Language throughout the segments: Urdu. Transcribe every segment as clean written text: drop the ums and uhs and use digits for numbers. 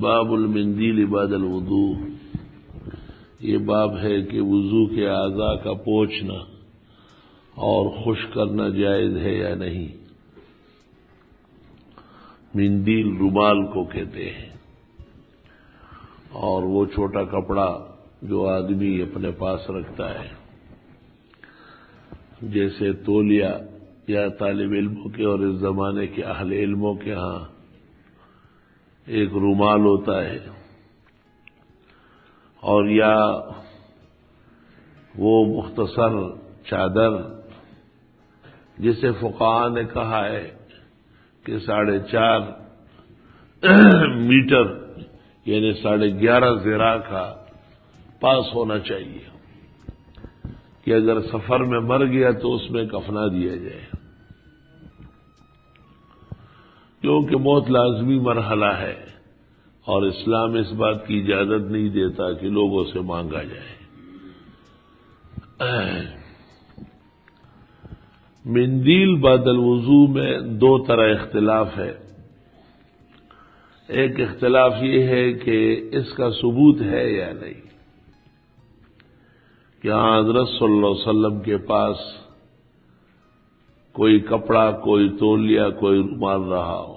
باب المندیل بعد الوضو، یہ باب ہے کہ وضو کے اعضاء کا پوچھنا اور خشک کرنا جائز ہے یا نہیں۔ مندیل رومال کو کہتے ہیں، اور وہ چھوٹا کپڑا جو آدمی اپنے پاس رکھتا ہے، جیسے تولیہ یا طالب علموں کے اور اس زمانے کے اہل علموں کے ہاں ایک رومال ہوتا ہے، اور یا وہ مختصر چادر جسے فقہاء نے کہا ہے کہ 4.5 میٹر یعنی 11.5 ذراع کا پاس ہونا چاہیے کہ اگر سفر میں مر گیا تو اس میں کفنا دیا جائے، کیونکہ موت لازمی مرحلہ ہے اور اسلام اس بات کی اجازت نہیں دیتا کہ لوگوں سے مانگا جائے۔ مندیل بعد الوضو میں 2 طرح اختلاف ہے۔ ایک اختلاف یہ ہے کہ اس کا ثبوت ہے یا نہیں، کہ حضرت صلی اللہ علیہ وسلم کے پاس کوئی کپڑا، کوئی تولیہ، کوئی رومال رہا ہو۔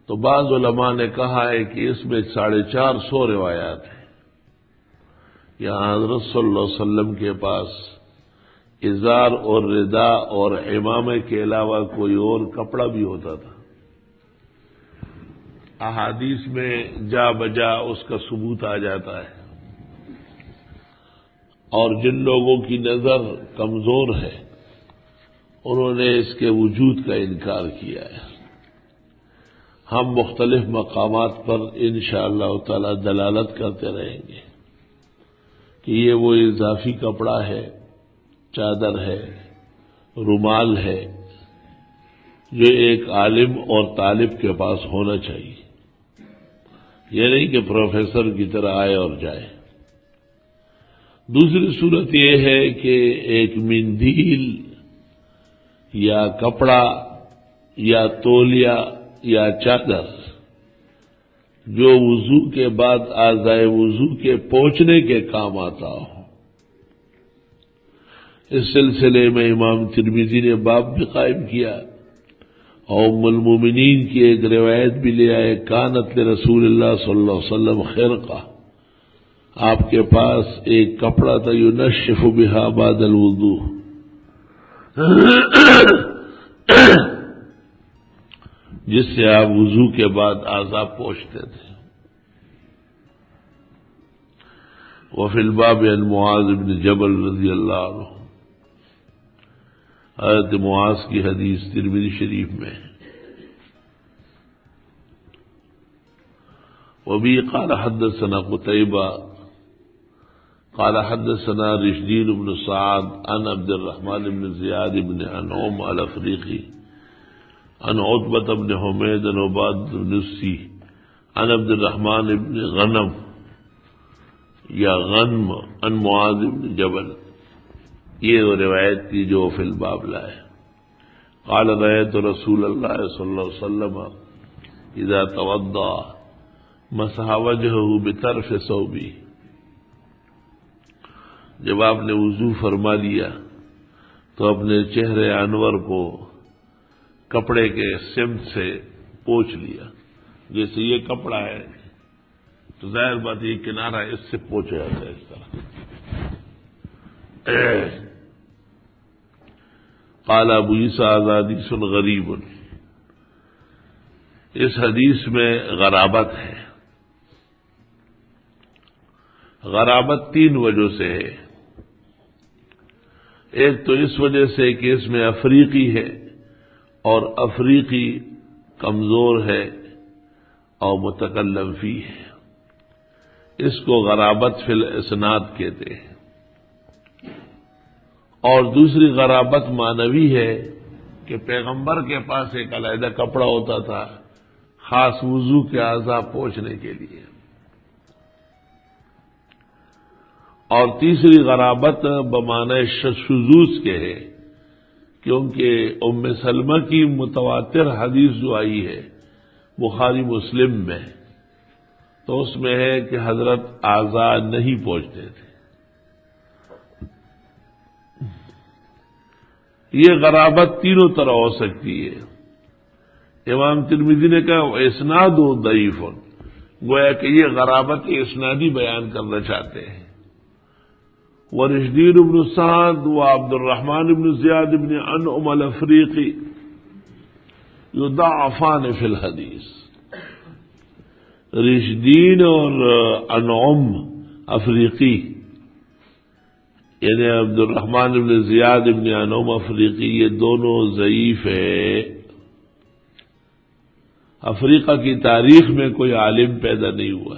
تو بعض علماء نے کہا ہے کہ اس میں 450 روایات ہیں۔ یہاں حضرت صلی اللہ علیہ وسلم کے پاس ازار اور ردا اور عمامے کے علاوہ کوئی اور کپڑا بھی ہوتا تھا۔ احادیث میں جا بجا اس کا ثبوت آ جاتا ہے، اور جن لوگوں کی نظر کمزور ہے انہوں نے اس کے وجود کا انکار کیا ہے۔ ہم مختلف مقامات پر انشاءاللہ تعالی دلالت کرتے رہیں گے کہ یہ وہ اضافی کپڑا ہے، چادر ہے، رومال ہے، جو ایک عالم اور طالب کے پاس ہونا چاہیے، یہ نہیں کہ پروفیسر کی طرح آئے اور جائے۔ دوسری صورت یہ ہے کہ ایک مندیل یا کپڑا یا تولیہ یا چادر جو وضو کے بعد اعضائے وضو کے پہنچنے کے کام آتا ہو۔ اس سلسلے میں امام ترمذی نے باب بھی قائم کیا، اور ام المومنین کی ایک روایت بھی لے آئے، کانت لرسول اللہ صلی اللہ علیہ وسلم خرقہ، آپ کے پاس ایک کپڑا تھا، ینشف بہا بعد الوضو، جس سے آپ وضو کے بعد اعضاء پوچھتے تھے۔ وفی الباب عن معاذ بن جبل رضی اللہ عنہ، حضرت معاذ کی حدیث ترمذی شریف میں ہے۔ وبی قال حدثنا قتیبہ قال حدثنا رشدین بن سعد عن عبد الرحمن بن زیاد بن انعم الافریقی عن عتبہ بن حمید عن عباد بن السی عن عبد الرحمن بن غنم یا غنم عن معاذ بن جبل، یہ وہ روایت تھی جو فی الباب لائے۔ قال رأیت رسول اللہ صلی اللہ علیہ وسلم اذا توضأ مسح وجهه بطرف ثوبه، جب آپ نے وضو فرما لیا تو اپنے چہرے انور کو کپڑے کے سمت سے پوچھ لیا۔ جیسے یہ کپڑا ہے تو ظاہر بات یہ کنارہ اس سے پوچھا جاتا ہے، اس طرح۔ قال ابو عیسیٰ حدیث غریب، اس حدیث میں غرابت ہے۔ غرابت 3 وجہ سے ہے۔ ایک تو اس وجہ سے کہ اس میں افریقی ہے، اور افریقی کمزور ہے اور متکلم فی ہے، اس کو غرابت فی الاسناد کہتے ہیں۔ اور دوسری غرابت معنوی ہے کہ پیغمبر کے پاس ایک علیحدہ کپڑا ہوتا تھا خاص وضو کے اعضاء پوچھنے کے لیے، اور تیسری غرابت بمعنی شذوذ کے ہے، کیونکہ ام سلمہ کی متواتر حدیث جو آئی ہے بخاری مسلم میں، تو اس میں ہے کہ حضرت آزاد نہیں پہنچتے تھے۔ یہ غرابت تینوں طرح ہو سکتی ہے۔ امام ترمذی نے کہا اسناد ضعیف، گویا کہ یہ غرابت اسنادی بیان کرنا چاہتے ہیں۔ ورشدین بن سعد و عبد الرحمن بن زیاد بن انعم الافریقی یضعفان فی الحدیث۔ رشدین اور انعم افریقی یعنی عبد الرحمن بن زیاد بن انعم افریقی، یہ دونوں ضعیف ہے۔ افریقہ کی تاریخ میں کوئی عالم پیدا نہیں ہوا،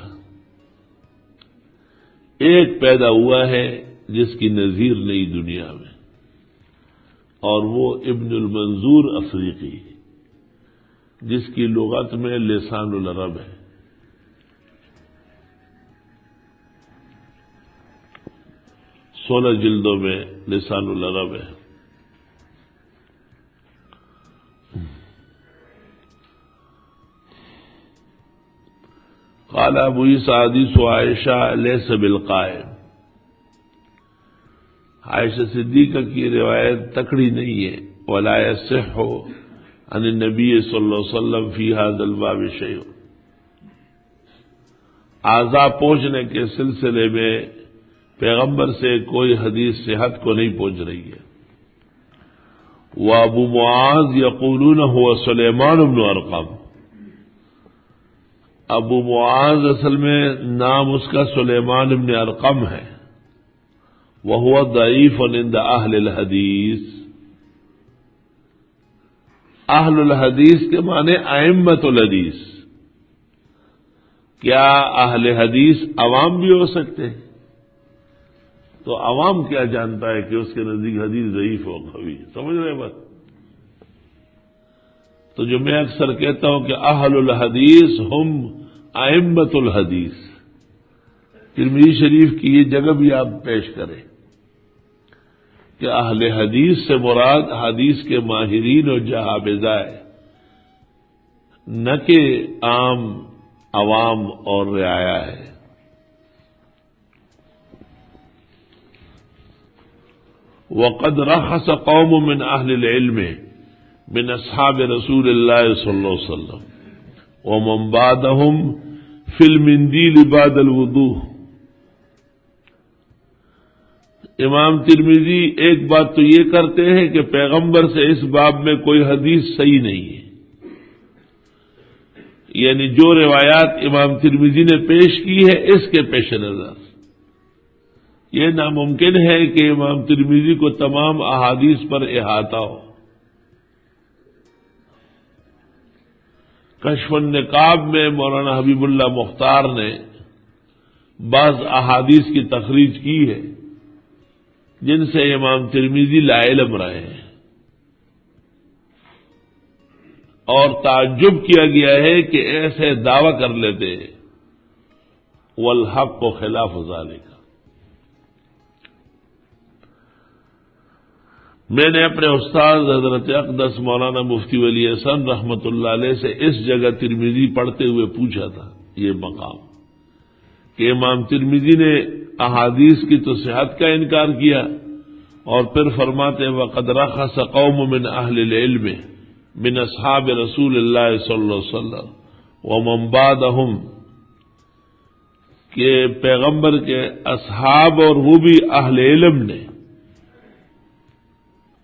ایک پیدا ہوا ہے جس کی نظیر نہیں دنیا میں، اور وہ ابن المنظور افریقی، جس کی لغت میں لسان العرب ہے۔ 16 جلدوں میں لسان العرب ہے۔ قال ابو عیسیٰ حدیث عائشہ لیس بالقائم، عائشہ صدیقہ کی روایت تکڑی نہیں ہے۔ ولا يصح عن النبی صلی اللہ علیہ وسلم فی هذا الباب شیء، اعضاء پہنچنے کے سلسلے میں پیغمبر سے کوئی حدیث صحت کو نہیں پہنچ رہی ہے۔ وابو معاذ یقولون هو سلیمان بن ارقم، ابو معاذ اصل میں نام اس کا سلیمان بن ارقم ہے۔ وهو ضعیف عند اہل الحدیث، اہل الحدیث کے معنی ائمۃ الحدیث۔ کیا اہل حدیث عوام بھی ہو سکتے ہیں؟ تو عوام کیا جانتا ہے کہ اس کے نزدیک حدیث ضعیف ہو قوی؟ سمجھ رہے بات؟ تو جو میں اکثر کہتا ہوں کہ اہل الحدیث ہم ائمۃ الحدیث، ترمذی شریف کی یہ جگہ بھی آپ پیش کریں کہ اہل حدیث سے مراد حدیث کے ماہرین اور جہابذہ ہے، نہ کہ عام عوام اور رعایا ہے۔ وقد رخص قوم من اہل العلم من اصحاب رسول اللہ صلی اللہ علیہ وسلم ومن بعدهم فی المندیل بعد الوضوء۔ امام ترمذی ایک بات تو یہ کرتے ہیں کہ پیغمبر سے اس باب میں کوئی حدیث صحیح نہیں ہے، یعنی جو روایات امام ترمذی نے پیش کی ہے اس کے پیش نظر یہ ناممکن ہے کہ امام ترمذی کو تمام احادیث پر احاطہ ہو۔ کشف النقاب میں مولانا حبیب اللہ مختار نے بعض احادیث کی تخریج کی ہے جن سے امام ترمذی لا علم رہے ہیں، اور تعجب کیا گیا ہے کہ ایسے دعویٰ کر لیتے والحق و خلاف ذالک۔ میں نے اپنے استاد حضرت اقدس مولانا مفتی ولی احسن رحمت اللہ علیہ سے اس جگہ ترمذی پڑھتے ہوئے پوچھا تھا یہ مقام کہ امام ترمذی نے احادیث کی تو صحت کا انکار کیا، اور پھر فرماتے ہیں وقد رخص قوم من اہل العلم من اصحاب رسول اللہ صلی اللہ علیہ وسلم ومن بعدهم، کہ پیغمبر کے اصحاب اور وہ بھی اہل علم نے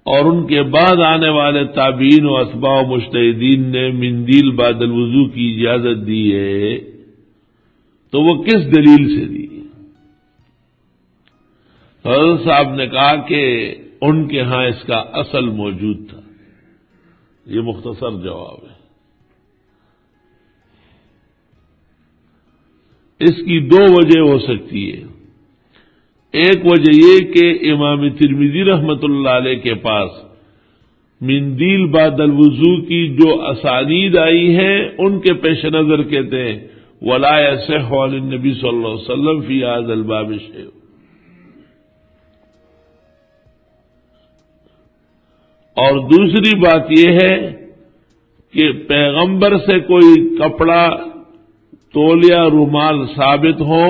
اور ان کے بعد آنے والے تابعین و اتباع و مجتہدین نے مندیل بعد الوضو کی اجازت دی ہے، تو وہ کس دلیل سے دی؟ حضرت صاحب نے کہا کہ ان کے ہاں اس کا اصل موجود تھا۔ یہ مختصر جواب ہے۔ اس کی دو وجہ ہو سکتی ہے۔ ایک وجہ یہ کہ امام ترمذی رحمت اللہ علیہ کے پاس مندیل بعد الوضو کی جو اسانید آئی ہیں ان کے پیش نظر کہتے ہیں ولا يصح عن النبی صلی اللہ علیہ وسلم فی هذا الباب شیء، اور دوسری بات یہ ہے کہ پیغمبر سے کوئی کپڑا تولیہ رومال ثابت ہو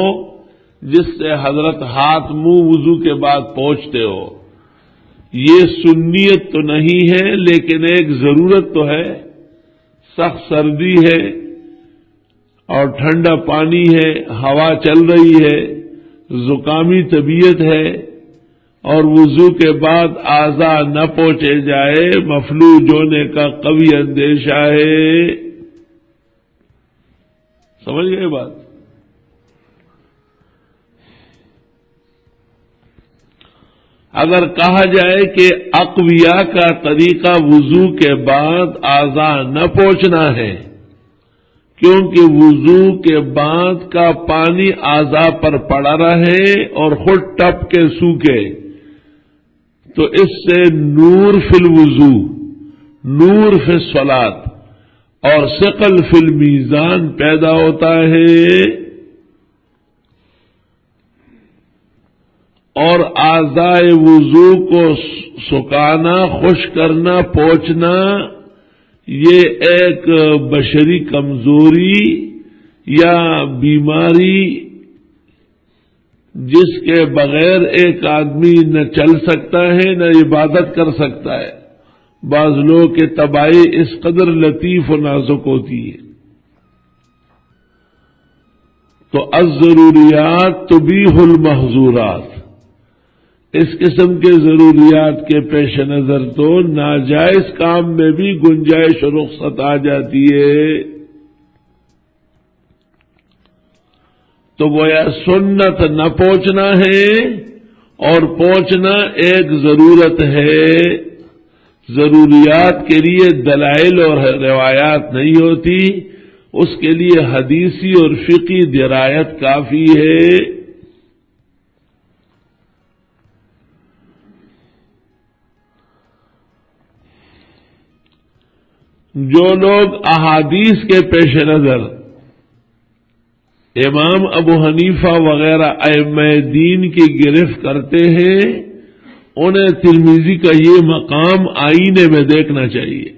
جس سے حضرت ہاتھ منہ وضو کے بعد پہنچتے ہو. یہ سنیت تو نہیں ہے لیکن ایک ضرورت تو ہے. سخت سردی ہے اور ٹھنڈا پانی ہے، ہوا چل رہی ہے، زکامی طبیعت ہے اور وضو کے بعد اعضاء نہ پہنچے جائے، مفلوج ہونے کا قوی اندیشہ ہے. سمجھ گئے بات؟ اگر کہا جائے کہ اقویاء کا طریقہ وضو کے بعد اعضاء نہ پہنچنا ہے کیونکہ وضو کے بعد کا پانی اعضاء پر پڑا رہے اور خود ٹپ کے سوکھے، تو اس سے نور فی الوضو، نور فی الصلاۃ اور ثقل فی المیزان پیدا ہوتا ہے، اور اعضاء وضو کو سکھانا، خشک کرنا، پوچھنا یہ ایک بشری کمزوری یا بیماری جس کے بغیر ایک آدمی نہ چل سکتا ہے نہ عبادت کر سکتا ہے. بعض لوگ کے طباعی اس قدر لطیف و نازک ہوتی ہے. تو الضروریات تبیح المحظورات، اس قسم کے ضروریات کے پیش نظر تو ناجائز کام میں بھی گنجائش و رخصت آ جاتی ہے. تو گویا سنت نہ پہنچنا ہے اور پہنچنا ایک ضرورت ہے. ضروریات کے لیے دلائل اور روایات نہیں ہوتی، اس کے لیے حدیثی اور فقہی درایت کافی ہے. جو لوگ احادیث کے پیش نظر امام ابو حنیفہ وغیرہ ائمہ دین کی گرفت کرتے ہیں، انہیں ترمذی کا یہ مقام آئینے میں دیکھنا چاہیے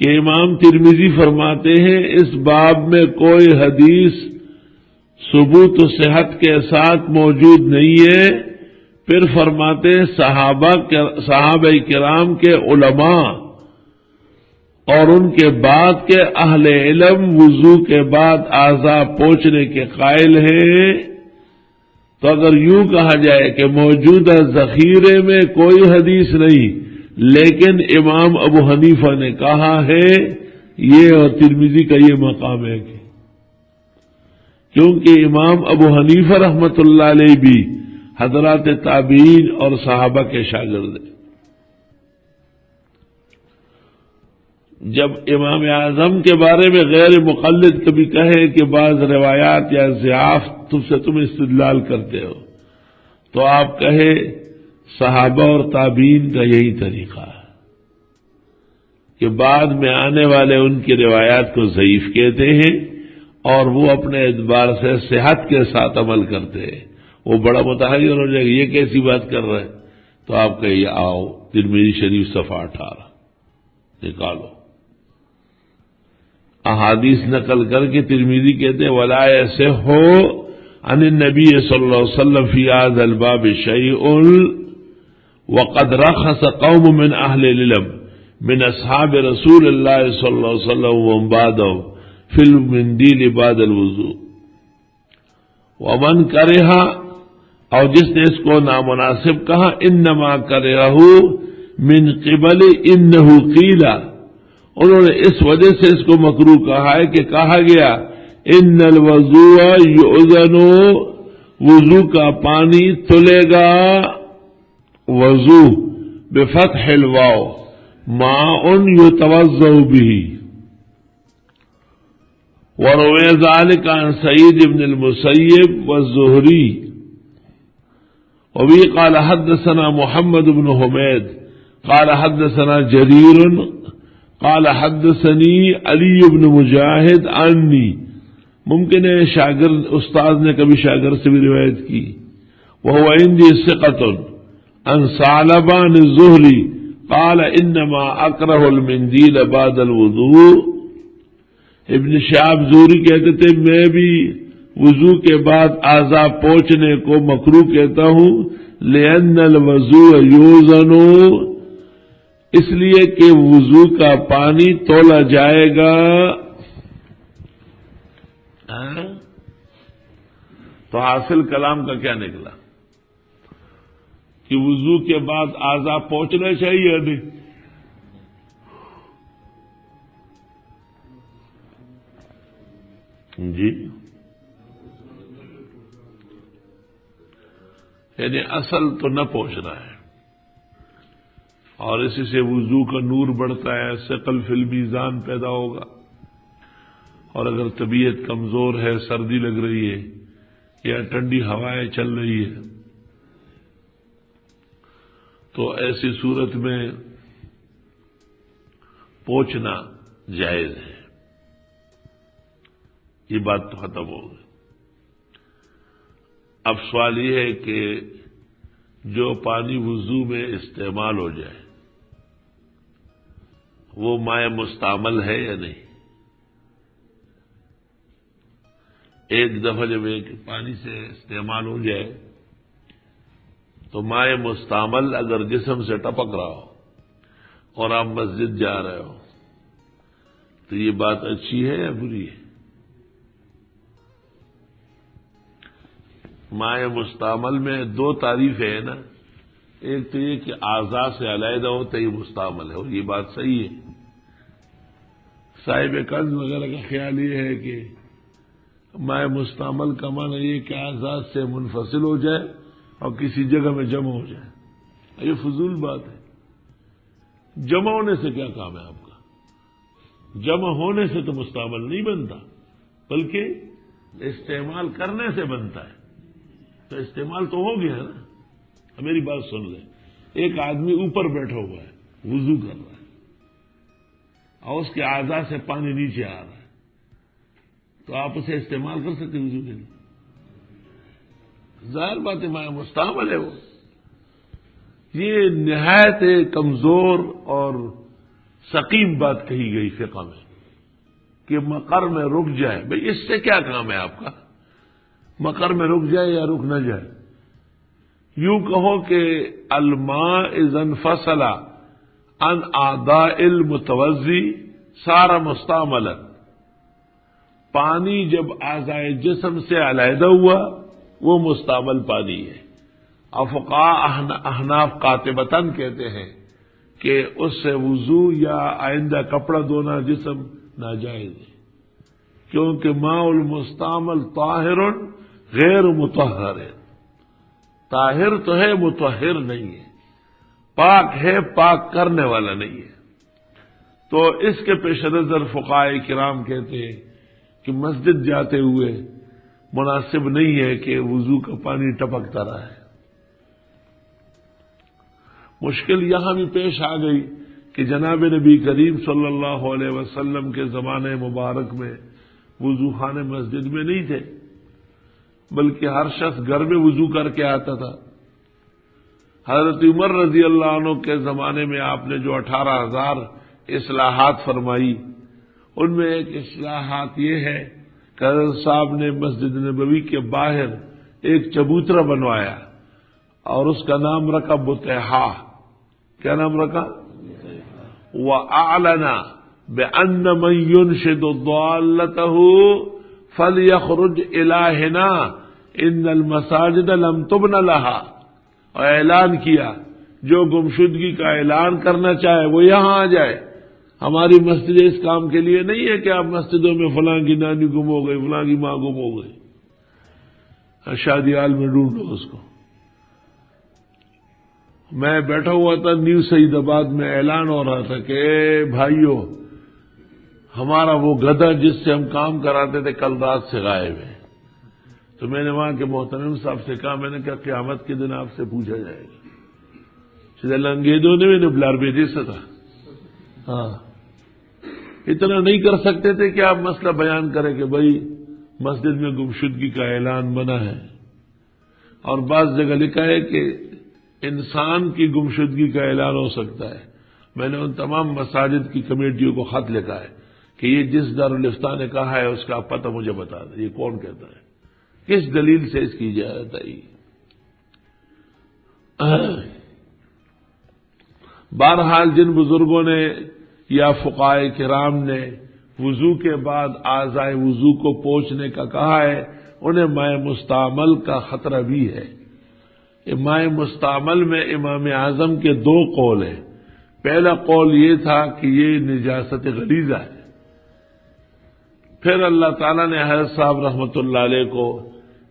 کہ امام ترمذی فرماتے ہیں اس باب میں کوئی حدیث ثبوت و صحت کے ساتھ موجود نہیں ہے. پھر فرماتے ہیں صحابہ کرام کے علماء اور ان کے بعد کے اہل علم وضو کے بعد اعضاء پہنچنے کے قائل ہیں. تو اگر یوں کہا جائے کہ موجودہ ذخیرے میں کوئی حدیث نہیں لیکن امام ابو حنیفہ نے کہا ہے، یہ اور ترمذی کا یہ مقام ہے کیونکہ امام ابو حنیفہ رحمت اللہ علیہ بھی حضرات تابعین اور صحابہ کے شاگرد ہیں. جب امام اعظم کے بارے میں غیر مقلد کبھی کہے کہ بعض روایات یا ضعاف سے تم استدلال کرتے ہو، تو آپ کہے صحابہ اور تابعین کا یہی طریقہ ہے کہ بعد میں آنے والے ان کی روایات کو ضعیف کہتے ہیں اور وہ اپنے اعتبار سے صحت کے ساتھ عمل کرتے ہیں. وہ بڑا متحیر ہو جائے گا، یہ کیسی بات کر رہے ہیں؟ تو آپ کہیے آؤ ترمذی شریف صفحہ 18 نکالو. احادیث نقل کر کے ترمذی کہتے ہیں ولا يصح عن النبي صلی اللہ علیہ وسلم في هذا الباب شيء وقد رخص قوم من اهل العلم من اصحاب رسول الله صلی اللہ علیہ وسلم ومن بعدهم في المنديل بعد الوضوء. ومن کرہ، اور جس نے اس کو نامناسب کہا، انما کرہ من قبل انه قیل، انہوں نے اس وجہ سے اس کو مکروہ کہا ہے کہ کہا گیا ان الوضوء یؤذن، وضو کا پانی تلے گا، وضو بفتح الواو ماء یتوضأ به. وروي ذلك عن سعيد بن المسيب والزهري. وبه قال حدثنا محمد بن حميد قال حدثنا جرير قال حدثني علی بن مجاہد عنی. ممکن ہے شاگرد استاد نے کبھی شاگرد سے بھی روایت کی. وهو عندي ثقة عن ثعلبان الزهري قال انما اکرہ المندیل بعد الوضوء. ابن شہاب زہری کہتے تھے میں بھی وضو کے بعد اعضاء پوچھنے کو مکروہ کہتا ہوں، لأن الوضوء یوزن، اس لیے کہ وضو کا پانی تولا جائے گا. تو حاصل کلام کا کیا نکلا کہ وضو کے بعد اعضاء پہنچنا چاہیے یا نہیں؟ جی، یعنی اصل تو نہ پہنچنا ہے، اور اسی سے وضو کا نور بڑھتا ہے، ثقل فی المیزان پیدا ہوگا. اور اگر طبیعت کمزور ہے، سردی لگ رہی ہے یا ٹھنڈی ہوائیں چل رہی ہے، تو ایسی صورت میں پوچھنا جائز ہے. یہ بات تو ختم ہو گئی. اب سوال یہ ہے کہ جو پانی وضو میں استعمال ہو جائے وہ مائع مستعمل ہے یا نہیں؟ ایک دفعہ جب ایک پانی سے استعمال ہو جائے تو مائع مستعمل اگر جسم سے ٹپک رہا ہو اور آپ مسجد جا رہے ہو تو یہ بات اچھی ہے یا بری ہے؟ مائع مستعمل میں دو تعریفیں ہیں نا. ایک تو یہ کہ اعضاء سے علیحدہ ہو تو یہ مستعمل ہے، اور یہ بات صحیح ہے. صاحب کنز وغیرہ کا خیال یہ ہے کہ مائع مستعمل کا معنی یہ کہ اعضاء سے منفصل ہو جائے اور کسی جگہ میں جمع ہو جائے. یہ فضول بات ہے. جمع ہونے سے کیا کام ہے آپ کا؟ جمع ہونے سے تو مستعمل نہیں بنتا، بلکہ استعمال کرنے سے بنتا ہے. تو استعمال تو ہو گیا نا. میری بات سن لیں. ایک آدمی اوپر بیٹھا ہوا ہے، وضو کر رہا ہے، اور اس کے اعضاء سے پانی نیچے آ رہا ہے، تو آپ اسے استعمال کر سکتے وضو کے لیے؟ ظاہر بات ہے مائع مستعمل ہے وہ. یہ نہایت کمزور اور سقیم بات کہی گئی فقہ میں کہ مقر میں رک جائے. بھئی اس سے کیا کام ہے آپ کا؟ مقر میں رک جائے یا رک نہ جائے. یوں کہو کہ الماء اذا انفصل عن اعضاء المتوضی صار مستعملا. پانی جب اعضاء جسم سے علیحدہ ہوا وہ مستعمل پانی ہے. فقہاء احناف قاطبتاً کہتے ہیں کہ اس سے وضو یا آئندہ کپڑا دھونا جسم ناجائز ہے، کیونکہ ماء المستعمل طاہر غیر مطہر ہے. طاہر تو ہے، مطہر نہیں ہے. پاک ہے، پاک کرنے والا نہیں ہے. تو اس کے پیش نظر فقہاء کرام کہتے ہیں کہ مسجد جاتے ہوئے مناسب نہیں ہے کہ وضو کا پانی ٹپکتا رہا ہے. مشکل یہاں بھی پیش آ گئی کہ جناب نبی کریم صلی اللہ علیہ وسلم کے زمانے مبارک میں وضو خانے مسجد میں نہیں تھے، بلکہ ہر شخص گھر میں وضو کر کے آتا تھا. حضرت عمر رضی اللہ عنہ کے زمانے میں آپ نے جو 18,000 اصلاحات فرمائی، ان میں ایک اصلاحات یہ ہے کہ حضرت صاحب نے مسجد نبوی کے باہر ایک چبوترا بنوایا اور اس کا نام رکھا بطیحہ. کیا نام رکھا؟ وَأَعْلَنَ بِأَنَّ مَن يُنشِدُ ضَالَّتَهُ فَلْيَخْرُجْ إِلَىٰ هِنَا إِنَّ الْمَسَاجِدَ لَمْ تُبْنَ لَهَا. اور اعلان کیا جو گمشدگی کا اعلان کرنا چاہے وہ یہاں آ جائے. ہماری مسجد اس کام کے لیے نہیں ہے کہ آپ مسجدوں میں فلاں کی نانی گم ہو گئی، فلاں کی ماں گم ہو گئی، شادی حال میں ڈھونڈو اس کو. میں بیٹھا ہوا تھا نیو سعید آباد میں، اعلان ہو رہا تھا کہ اے بھائیو، ہمارا وہ گدھا جس سے ہم کام کراتے تھے کل رات سے غائب ہے. تو میں نے وہاں کے محترم صاحب سے کہا، میں نے کہا قیامت کے دن آپ سے پوچھا جائے گا. انگریزوں نے بھی بلار بھیجے سے تھا. ہاں، اتنا نہیں کر سکتے تھے کہ آپ مسئلہ بیان کریں کہ بھائی مسجد میں گمشدگی کا اعلان منع ہے. اور بعض جگہ لکھا ہے کہ انسان کی گمشدگی کا اعلان ہو سکتا ہے. میں نے ان تمام مساجد کی کمیٹیوں کو خط لکھا ہے کہ یہ جس دارالفتہ نے کہا ہے اس کا پتہ مجھے بتا دیں، یہ کون کہتا ہے، کس دلیل سے اس کی اجازت آئی. بہرحال جن بزرگوں نے یا فقہائے کرام نے وضو کے بعد اعضائے وضو کو پوچھنے کا کہا ہے، انہیں ماء مستعمل کا خطرہ بھی ہے. ماء مستعمل میں امام اعظم کے دو قول ہیں. پہلا قول یہ تھا کہ یہ نجاست غلیظہ ہے. پھر اللہ تعالیٰ نے حضرت صاحب رحمۃ اللہ علیہ کو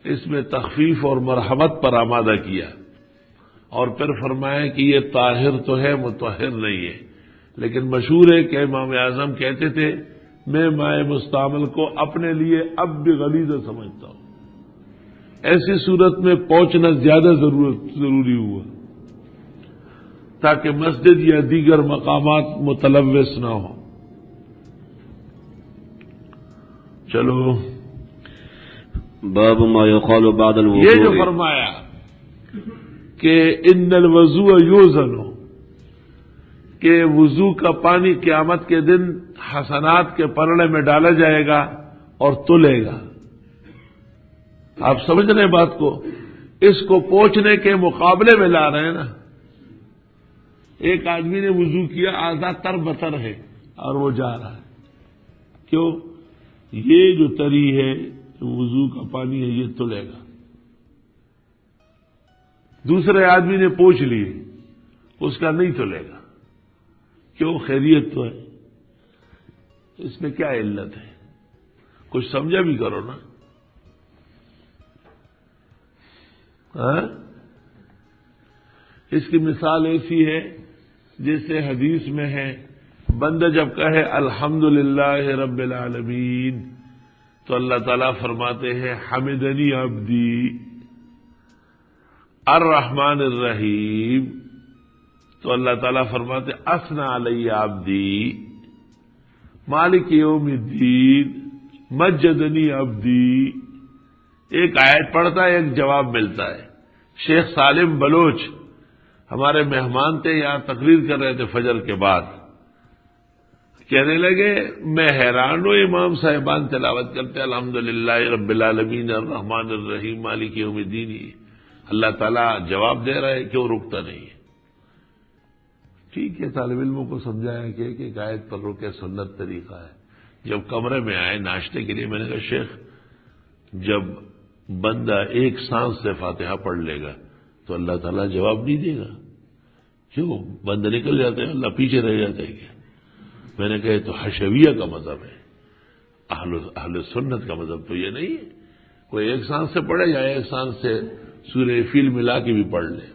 اس میں تخفیف اور مرحمت پر آمادہ کیا اور پھر فرمایا کہ یہ طاہر تو ہے، مطہر نہیں ہے. لیکن مشہور ہے کہ امام اعظم کہتے تھے میں ماء مستعمل کو اپنے لیے اب بھی غلیظہ سمجھتا ہوں. ایسی صورت میں پہنچنا زیادہ ضروری ہوا تاکہ مسجد یا دیگر مقامات متلوث نہ ہوں. چلو باب ما يقال بعد الوضوء. یہ جو فرمایا کہ ان الوضوء یوزن، کہ وضو کا پانی قیامت کے دن حسنات کے پلڑے میں ڈالا جائے گا اور تلے گا. آپ سمجھ رہے ہیں بات کو؟ اس کو پوچھنے کے مقابلے میں لا رہے ہیں نا. ایک آدمی نے وضو کیا، آدھا تر بتر ہے اور وہ جا رہا ہے. کیوں؟ یہ جو تری ہے وضو کا پانی ہے یہ تلے گا. دوسرے آدمی نے پوچھ لیے، اس کا نہیں تلے گا. کیوں؟ خیریت تو ہے. اس میں کیا علت ہے؟ کچھ سمجھا بھی کرو نا. اس کی مثال ایسی ہے جیسے حدیث میں ہے، بندہ جب کہے الحمدللہ رب العالمین تو اللہ تعالیٰ فرماتے ہیں حمدنی عبدی. الرحمن الرحیم تو اللہ تعالیٰ فرماتے اثنا علی عبدی. مالک یوم الدین مجدنی عبدی. ایک آیت پڑھتا ہے، ایک جواب ملتا ہے. شیخ سالم بلوچ ہمارے مہمان تھے، یہاں تقریر کر رہے تھے فجر کے بعد. کہنے لگے میں حیران ہوں، امام صاحبان تلاوت کرتے الحمدللہ رب العالمین الرحمن الرحیم مالک یوم الدین، اللہ تعالیٰ جواب دے رہا ہے، کیوں رکتا نہیں ہے؟ ٹھیک ہے، طالب علموں کو سمجھایا کہ ایک آیت پر رکے سنت طریقہ ہے. جب کمرے میں آئے ناشتے کے لیے، میں نے کہا شیخ جب بندہ ایک سانس سے فاتحہ پڑھ لے گا تو اللہ تعالیٰ جواب نہیں دے گا. کیوں؟ بندہ نکل جاتے ہیں، اللہ پیچھے رہ جاتے ہیں کیا؟ میں نے کہا یہ تو حشویہ کا مذہب ہے، اہل سنت کا مذہب تو یہ نہیں ہے. کوئی ایک سانس سے پڑھے یا ایک سانس سے سورہ فیل ملا کے بھی پڑھ لے،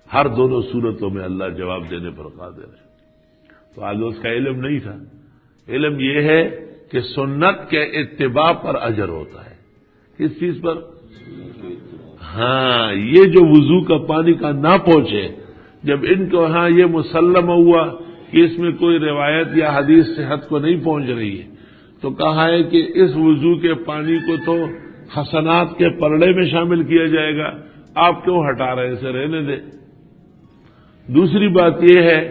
ہر دونوں صورتوں میں اللہ جواب دینے پر قادر ہے. تو آگے اس کا علم نہیں تھا. علم یہ ہے کہ سنت کے اتباع پر اجر ہوتا ہے. کس چیز پر؟ ہاں، یہ جو وضو کا پانی کا نہ پہنچے، جب ان کو ہاں یہ مسلم ہوا کہ اس میں کوئی روایت یا حدیث صحت کو نہیں پہنچ رہی ہے، تو کہا ہے کہ اس وضو کے پانی کو تو حسنات کے پلڑے میں شامل کیا جائے گا، آپ کیوں ہٹا رہے ہیں؟ اسے رہنے دیں. دوسری بات یہ ہے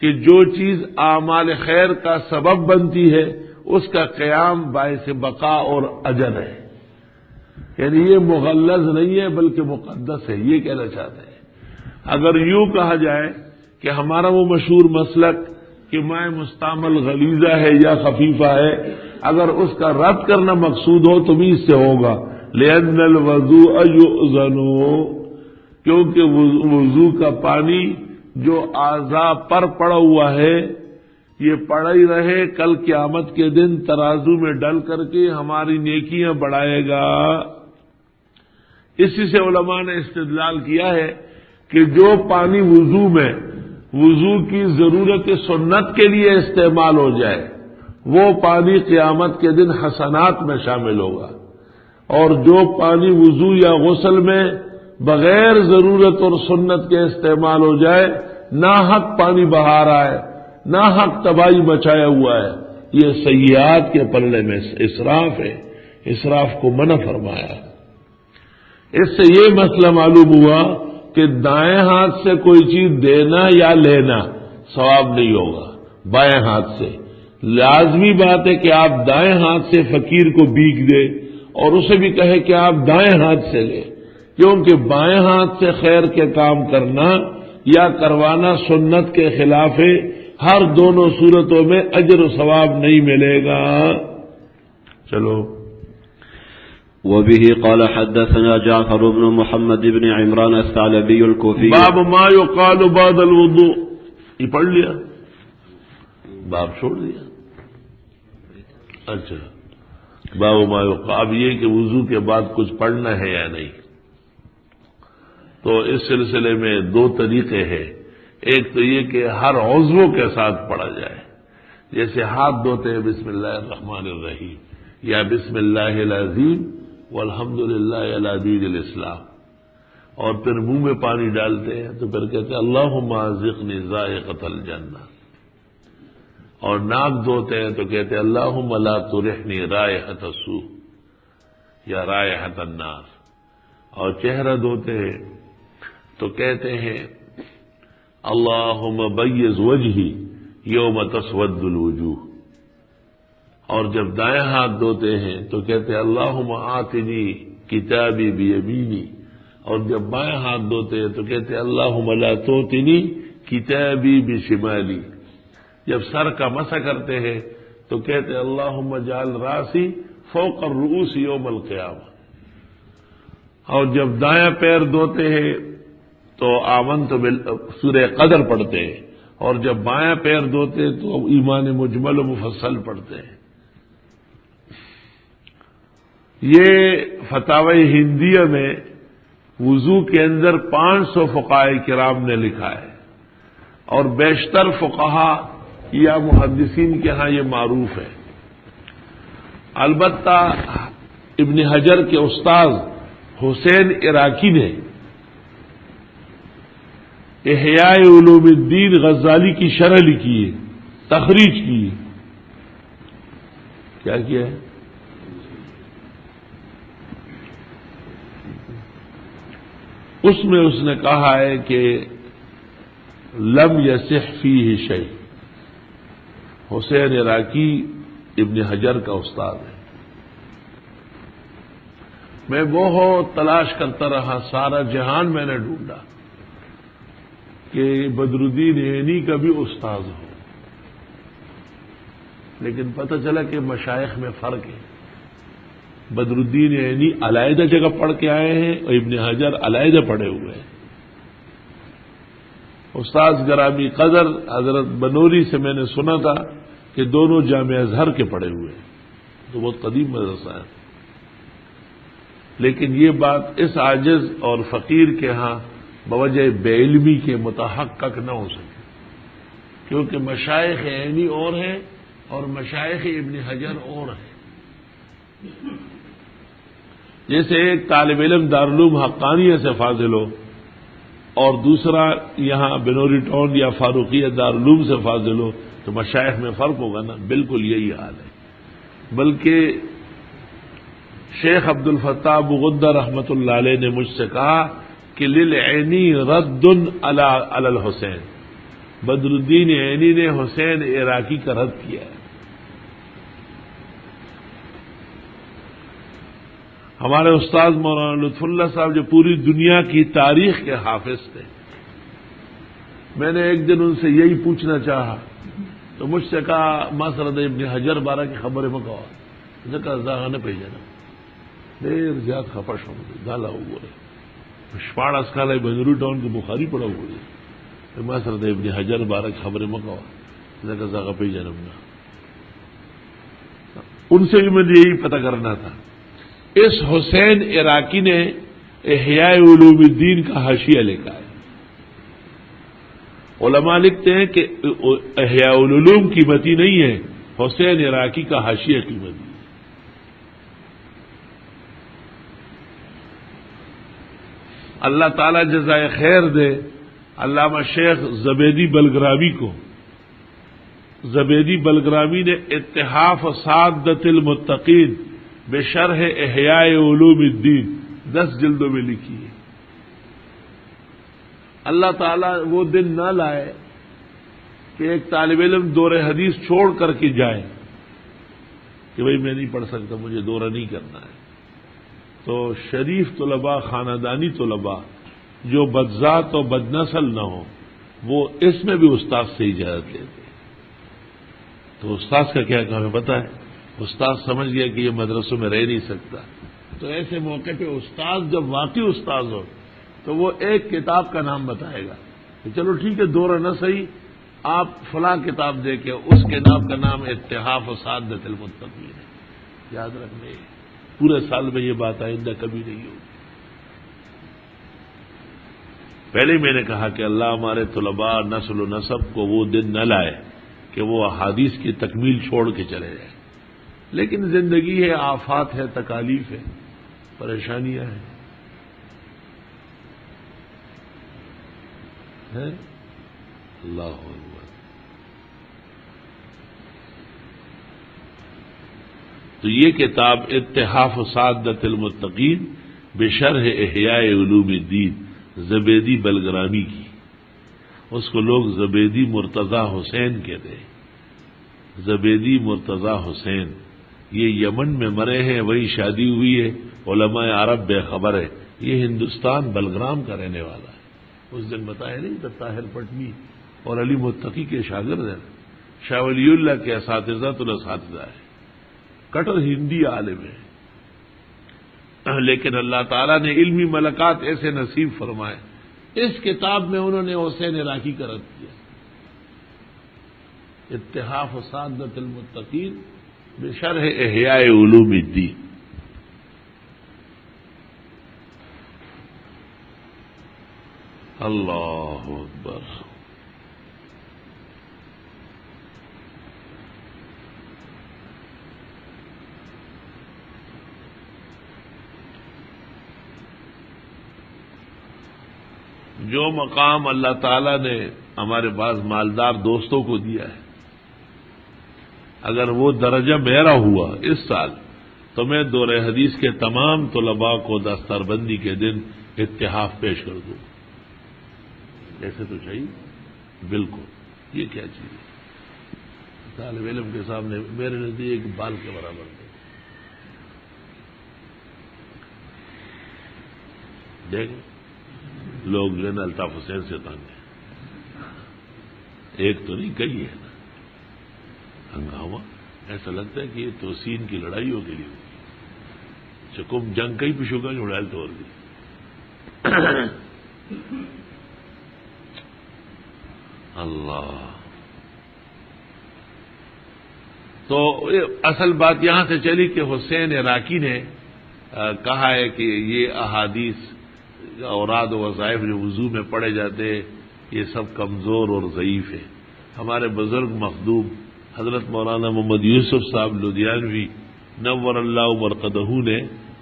کہ جو چیز اعمال خیر کا سبب بنتی ہے اس کا قیام باعث بقا اور اجر ہے. یعنی یہ مغلظ نہیں ہے بلکہ مقدس ہے، یہ کہنا چاہتے ہیں. اگر یوں کہا جائے کہ ہمارا وہ مشہور مسلک کہ ماء مستعمل غلیظہ ہے یا خفیفہ ہے، اگر اس کا رد کرنا مقصود ہو تو بھی اس سے ہوگا. لأن الوضوء یؤذن، کیونکہ وضو کا پانی جو اعضاء پر پڑا ہوا ہے یہ پڑا ہی رہے، کل قیامت کے دن ترازو میں ڈل کر کے ہماری نیکیاں بڑھائے گا. اسی سے علماء نے استدلال کیا ہے کہ جو پانی وضو میں وضو کی ضرورت سنت کے لیے استعمال ہو جائے وہ پانی قیامت کے دن حسنات میں شامل ہوگا، اور جو پانی وضو یا غسل میں بغیر ضرورت اور سنت کے استعمال ہو جائے، ناحق پانی بہا رہا ہے، ناحق تباہی مچایا ہوا ہے، یہ سیئات کے پلڑے میں اسراف ہے. اسراف کو منع فرمایا. اس سے یہ مسئلہ معلوم ہوا کہ دائیں ہاتھ سے کوئی چیز دینا یا لینا ثواب نہیں ہوگا بائیں ہاتھ سے. لازمی بات ہے کہ آپ دائیں ہاتھ سے فقیر کو بھیک دیں اور اسے بھی کہے کہ آپ دائیں ہاتھ سے لیں، کیونکہ بائیں ہاتھ سے خیر کے کام کرنا یا کروانا سنت کے خلاف ہے. ہر دونوں صورتوں میں اجر و ثواب نہیں ملے گا. چلو. وبه قال حدثنا جعفر بن محمد بن عمران الثعلبي الكوفي. باب ما يقال بعد الوضوء. یہ پڑھ لیا، باب چھوڑ دیا. اچھا، باب ما يقال. اب یہ کہ وضو کے بعد کچھ پڑھنا ہے یا نہیں، تو اس سلسلے میں دو طریقے ہیں. ایک تو یہ کہ ہر عضو کے ساتھ پڑھا جائے، جیسے ہاتھ دھوتے ہیں بسم اللہ الرحمن الرحیم یا بسم اللہ العظیم والحمد للہ علی دین الاسلام، اور پھر منہ میں پانی ڈالتے ہیں تو پھر کہتے ہیں اللہم ارزقنی ذائقۃ الجنہ، اور ناک دھوتے ہیں تو کہتے ہیں اللہم لا ترحنی رائحۃ السوء یا رائحۃ النار، اور چہرہ دھوتے ہیں تو کہتے ہیں اللہم بیض وجہی یوم تسود الوجوہ، اور جب دائیں ہاتھ دھوتے ہیں تو کہتے ہیں اللہم آتنی کتابی بیمینی، اور جب بائیں ہاتھ دھوتے ہیں تو کہتے ہیں اللہم لا توتنی کتابی بشمالی. جب سر کا مسح کرتے ہیں تو کہتے ہیں اللہم اجعل راسی فوق الرؤوس یوم القیامہ، اور جب دائیں پیر دھوتے ہیں تو آمنت سورہ قدر پڑھتے ہیں، اور جب بائیں پیر دھوتے ہیں تو ایمان مجمل و مفصل پڑھتے ہیں. یہ فتاوی ہندیہ میں وضو کے اندر 500 فقہاء کرام نے لکھا ہے، اور بیشتر فقہا یا محدثین کے ہاں یہ معروف ہے. البتہ ابن حجر کے استاد حسین عراقی نے احیاء علوم الدین غزالی کی شرح لکھی ہے، تخریج کی ہے. کیا کیا ہے؟ اس میں اس نے کہا ہے کہ لم یصح فیہ شیء. حسین عراقی ابن حجر کا استاد ہے. میں بہت تلاش کرتا رہا، سارا جہان میں نے ڈھونڈا کہ بدر الدین عینی کا بھی استاد ہو، لیکن پتہ چلا کہ مشائخ میں فرق ہے. بدر الدین عینی علیحدہ جگہ پڑھ کے آئے ہیں اور ابن حجر علیحدہ پڑھے ہوئے ہیں. استاد گرامی قدر حضرت بنوری سے میں نے سنا تھا کہ دونوں جامع ازہر کے پڑھے ہوئے ہیں، تو بہت قدیم مدرسہ ہے. لیکن یہ بات اس عاجز اور فقیر کے ہاں بوجہ بے علمی کے متحقق نہ ہو سکے، کیونکہ مشائخ عینی اور ہیں اور مشائخ ابن حجر اور ہیں. جیسے ایک طالب علم دارالعلوم حقانیہ سے فاضل ہو اور دوسرا یہاں بنوری ٹاؤن یا فاروقیہ دارالعلوم سے فاضل ہو تو مشائخ میں فرق ہوگا نا. بالکل یہی حال ہے. بلکہ شیخ عبد الفتاح ابو غدہ رحمۃ اللہ علیہ نے مجھ سے کہا کہ للعینی رد علی الحسین. بدر الدین عینی نے حسین عراقی کا رد کیا ہے. ہمارے استاد مولانا لطف اللہ صاحب جو پوری دنیا کی تاریخ کے حافظ تھے، میں نے ایک دن ان سے یہی پوچھنا چاہا تو مجھ سے کہا مسرد ابن حجر بارہ کی خبر میں کہا، مجھے کہا زاغانے پہ جانا دیر زیاد خفش ہوں دالا ہوئے شپاڑ اسکال بنگلورو ٹاؤن کے بخاری پڑا ہوئے مسرد ابن حجر بارہ کی خبر میں کہا، مجھے کہا زاغا پہ جانا. ان سے بھی مجھے یہی پتہ کرنا تھا. اس حسین عراقی نے احیاء علوم الدین کا حاشیہ لکھا ہے. علماء لکھتے ہیں کہ احیاء العلوم قیمتی نہیں ہے، حسین عراقی کا حاشیہ قیمتی ہے. اللہ تعالی جزائے خیر دے علامہ شیخ زبیدی بلگرامی کو. زبیدی بلگرامی نے اتحاف سعادت المتقین بشرح احیاء علوم الدین 10 جلدوں میں لکھی ہے. اللہ تعالیٰ وہ دن نہ لائے کہ ایک طالب علم دور حدیث چھوڑ کر کے جائے کہ بھئی میں نہیں پڑھ سکتا، مجھے دورہ نہیں کرنا ہے. تو شریف طلباء، خاندانی طلباء جو بدذات و بدنسل نہ ہوں، وہ اس میں بھی استاد سے اجازت لیتے. تو استاد کا کیا کام ہے پتہ ہے؟ استاد سمجھ گیا کہ یہ مدرسوں میں رہ نہیں سکتا، تو ایسے موقع پہ استاد جب واقعی استاد ہو تو وہ ایک کتاب کا نام بتائے گا کہ چلو ٹھیک ہے دورہ نہ صحیح، آپ فلاں کتاب دے کے اس کتاب کا نام اتحاف و سعادت المتقین ہے. یاد رکھنے، پورے سال میں یہ بات آئندہ کبھی نہیں ہوگی. پہلے میں نے کہا کہ اللہ ہمارے طلباء نسل و نسب کو وہ دن نہ لائے کہ وہ احادیث کی تکمیل چھوڑ کے چلے جائیں. لیکن زندگی ہے، آفات ہے، تکالیف ہے، پریشانیاں ہیں. اللہ اکبر. تو یہ کتاب اتحاف و سعادت المتقین بشرح احیاء علوم الدین زبیدی بلگرامی کی، اس کو لوگ زبیدی مرتضی حسین کہتے ہیں. زبیدی مرتضی حسین یہ یمن میں مرے ہیں، وہی شادی ہوئی ہے، علماء عرب بے خبر ہے. یہ ہندوستان بلگرام کا رہنے والا ہے. اس دن بتایا نہیں طاہر پٹنی اور علی متقی کے شاگرد ہیں، شاہ ولی اللہ کے اساتذہ الاساتذہ ہے، کٹر ہندی عالم ہے. لیکن اللہ تعالیٰ نے علمی ملکات ایسے نصیب فرمائے. اس کتاب میں انہوں نے حسین عراقی کا رد کیا، اتحاف و سعادت المتقین بشرح احیاء علوم الدین. اللہ اکبر. جو مقام اللہ تعالیٰ نے ہمارے بعض مالدار دوستوں کو دیا ہے، اگر وہ درجہ میرا ہوا اس سال تو میں دور حدیث کے تمام طلباء کو دستار بندی کے دن اتحاف پیش کر دوں. ایسے تو چاہیے بالکل. یہ کیا چیز ہے؟ طالب علم کے سامنے میرے نزدیک ایک بال کے برابر ہے. دیکھ لوگ جو ہے نا الطاف حسین سے تنگ ہیں، ایک تو نہیں کئی ہے نا. ہنگامہ ایسا لگتا ہے کہ یہ توسین کی لڑائیوں کے لیے ہوگی. چکم جنگ کئی پیشوں کا اڑائل توڑ دی. اللہ. تو اصل بات یہاں سے چلی کہ حسین عراقی نے کہا ہے کہ یہ احادیث اوراد و وظائف جو وضو میں پڑھے جاتے ہیں یہ سب کمزور اور ضعیف ہے. ہمارے بزرگ مخدوم حضرت مولانا محمد یوسف صاحب لدھیانوی نور اللہ مرقدہ نے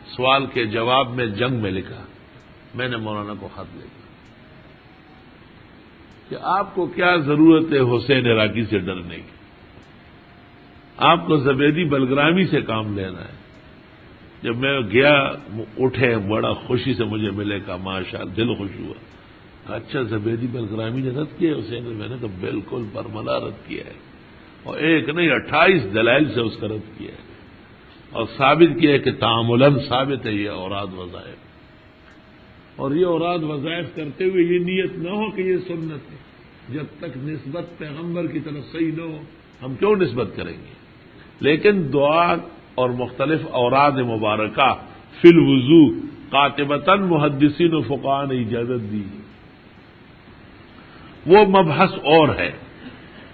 سوال کے جواب میں جنگ میں لکھا، میں نے مولانا کو خط لکھا کہ آپ کو کیا ضرورت ہے حسین عراقی سے ڈرنے کی، آپ کو زبیدی بلگرامی سے کام لینا ہے. جب میں گیا اٹھے بڑا خوشی سے مجھے ملے، کہا ماشاءاللہ، دل خوش ہوا. اچھا زبیدی بلگرامی نے رد کیا حسین؟ میں نے کہا بالکل برملا رد کیا ہے، اور ایک نہیں 28 دلائل سے اس کا رد کیا ہے، اور ثابت کیا ہے کہ تعاملاً ثابت ہے یہ اوراد وظائف. اور یہ اوراد وظائف کرتے ہوئے یہ نیت نہ ہو کہ یہ سنت ہے. جب تک نسبت پیغمبر کی طرف صحیح نہ ہو ہم کیوں نسبت کریں گے؟ لیکن دعا اور مختلف اوراد مبارکہ فی الوضو قاطبتاً محدثین و فقہاء نے اجازت دی. وہ مبحث اور ہے.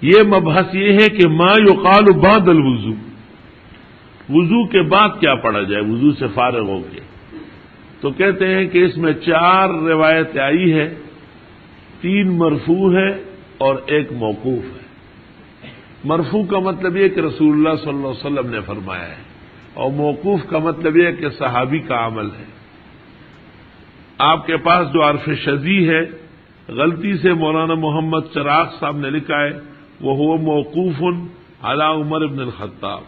یہ مبحث یہ ہے کہ ما یقال بعد الوضو، وضو کے بعد کیا پڑھا جائے وضو سے فارغ ہو کے. تو کہتے ہیں کہ اس میں 4 روایت آئی ہے، 3 مرفوع ہے اور 1 موقوف ہے. مرفوع کا مطلب یہ کہ رسول اللہ صلی اللہ علیہ وسلم نے فرمایا ہے، اور موقوف کا مطلب یہ کہ صحابی کا عمل ہے. آپ کے پاس جو عرف شذی ہے، غلطی سے مولانا محمد چراغ صاحب نے لکھا ہے وہ ہوا موقوف علی عمر بن الخطاب.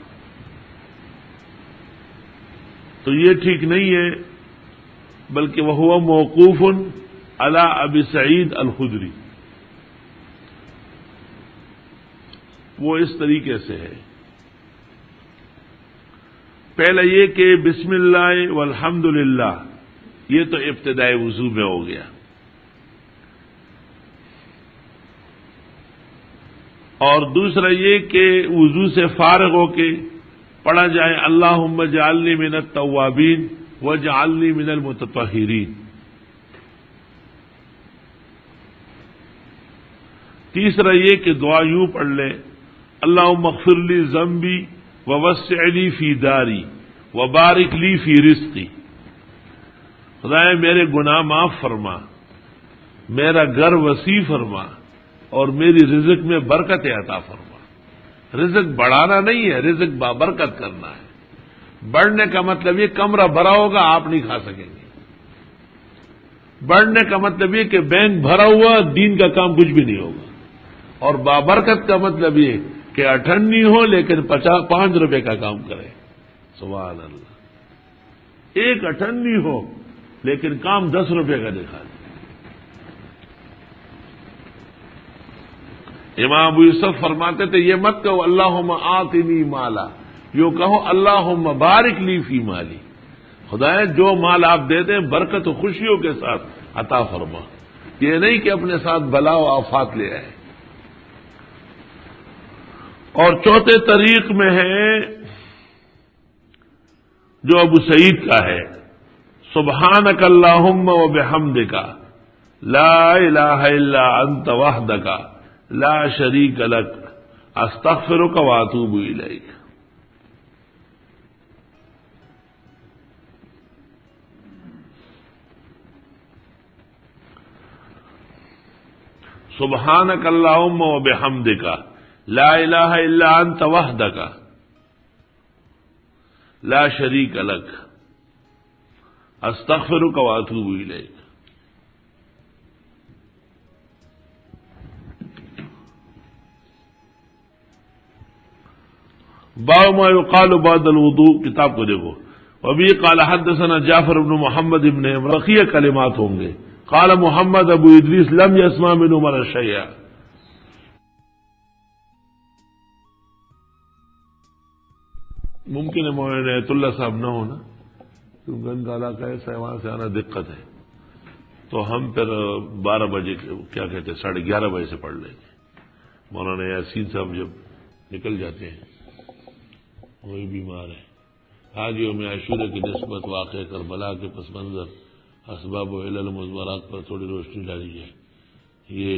تو یہ ٹھیک نہیں ہے، بلکہ وہ ہوا موقوف علی ابی سعید الخدری. وہ اس طریقے سے ہے. پہلے یہ کہ بسم اللہ والحمد للہ، یہ تو ابتدائی وضو میں ہو گیا. اور دوسرا یہ کہ وضو سے فارغ ہو کے پڑھا جائے اللہم اجعلنی من التوابین واجعلنی من المتطہرین. تیسرا یہ کہ دعا یوں پڑھ لیں اللہم اغفر لی ذنبی ووسع لی فی داری وبارک لی فی رزقی. خدائے میرے گناہ معاف فرما، میرا گھر وسیع فرما، اور میری رزق میں برکت عطا فرما. رزق بڑھانا نہیں ہے، رزق بابرکت کرنا ہے. بڑھنے کا مطلب یہ کمرہ بھرا ہوگا آپ نہیں کھا سکیں گے. بڑھنے کا مطلب یہ کہ بینک بھرا ہوا دین کا کام کچھ بھی نہیں ہوگا. اور بابرکت کا مطلب یہ کہ اٹھنی ہو لیکن 5 روپے کا کام کرے. سبحان اللہ. ایک اٹھنی ہو لیکن کام 10 روپے کا دکھا دے. امام ابو یوسف فرماتے تھے یہ مت کہو اللہم آتنی مالا، یوں کہو اللہم بارک لی فی مالی. خدایا جو مال آپ دیتے ہیں برکت و خوشیوں کے ساتھ عطا فرما. یہ نہیں کہ اپنے ساتھ بلا و آفات لے آئے. اور چوتھے طریق میں ہے جو ابو سعید کا ہے سبحانک اللہم و بحمدک لا الہ الا انت وحدک لا شریک لک استغفرک واتوب الیک. سبحانک اللہم و بحمدک لا الہ الا انت وحدک لا شریک لک استغفرک واتوب الیک. باب ما يقال بعد الوضوء، کتاب کو دیکھو. وبی قال حدثنا جعفر بن محمد بن بقیہ کلمات ہوں گے. قال محمد ابو ادریس لم يسمع من عمر شیئا. ممکن ہے مولانا عنایت اللہ صاحب نہ ہونا کیونکہ ان کا علاقہ ایسا ہے، وہاں سے آنا دقت ہے. تو ہم پھر 12 بجے کیا کہتے ہیں 11:30 بجے سے پڑھ لیں گے. مولانا یاسین صاحب جب نکل جاتے ہیں وہی بیمار ہے. آج یوم عاشورہ کی نسبت واقع کربلا کے پس منظر اسباب و علل مضمرات پر تھوڑی روشنی ڈالی جائے. یہ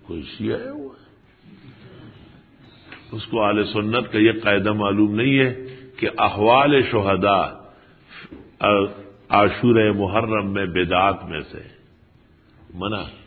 کوئی شیعہ ہے ہوا ہے، اس کو اہل سنت کا یہ قاعدہ معلوم نہیں ہے کہ احوال شہداء عاشورہ محرم میں بدعات میں سے منع ہے.